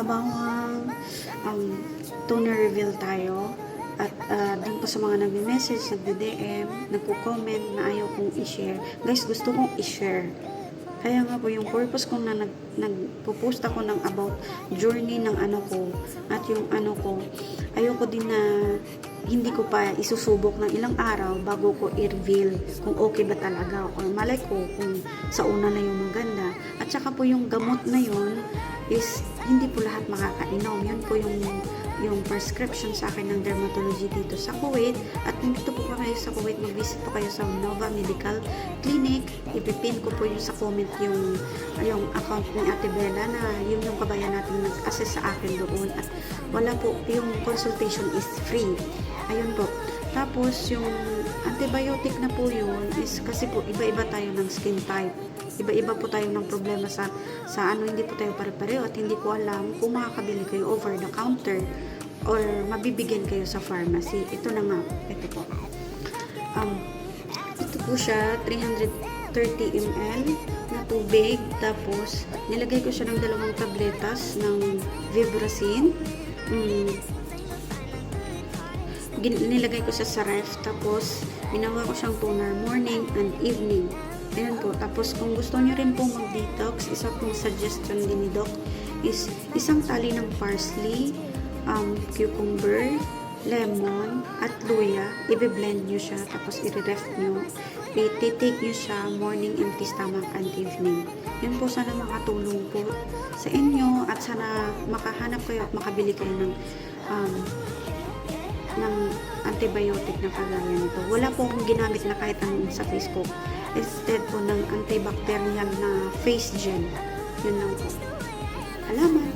makabawang toner reveal tayo. At dun po sa mga nagme-message, nagde-DM, nagpo-comment na ayaw kong i-share. Guys, gusto kong i-share. Kaya nga po yung purpose kong na nagpo-post ako ng about journey ng ano ko at yung ano ko, ayoko din na hindi ko pa isusubok ng ilang araw bago ko i-reveal kung okay ba talaga or malay ko kung sa una na yung maganda. At saka po yung gamot na yun is hindi po lahat makakainom. Yun po yung prescription sa akin ng dermatology dito sa Kuwait. At kung dito po kayo sa Kuwait, mag-visit po kayo sa Nova Medical Clinic. Ipipin ko po yung sa comment yung account ni Ate Bella na yun yung kabayan natin nag-assess sa akin doon. At wala po, yung consultation is free. Ayun po. Tapos yung antibiotic na po yun is kasi po iba-iba tayo ng skin type. Iba-iba po tayo ng problema sa ano, hindi po tayo pare-pareho at hindi ko alam kung makakabili kayo over the counter or mabibigyan kayo sa pharmacy. Ito na nga, ito po. Ito po siya, 330 ml na tubig. Tapos, nilagay ko siya ng 2 tabletas ng Vibracin. Nilagay ko siya sa ref. Tapos, ginawa ko siyang toner morning and evening. Ayan po. Tapos, kung gusto nyo rin po mag-detox, isa pong suggestion din ni Doc is isang tali ng parsley, cucumber, lemon, at luya. I-blend nyo siya. Tapos, i-ref nyo. I-take nyo siya morning, empty stomach, and evening. Yun po, sana makatulong po sa inyo at sana makahanap kayo at makabili kayo ng antibiotic na kagaya nito. Wala po akong ginamit na kahit anong sa Facebook. Instead po ng antibacterial na face gel. Yun lang po. Salamat!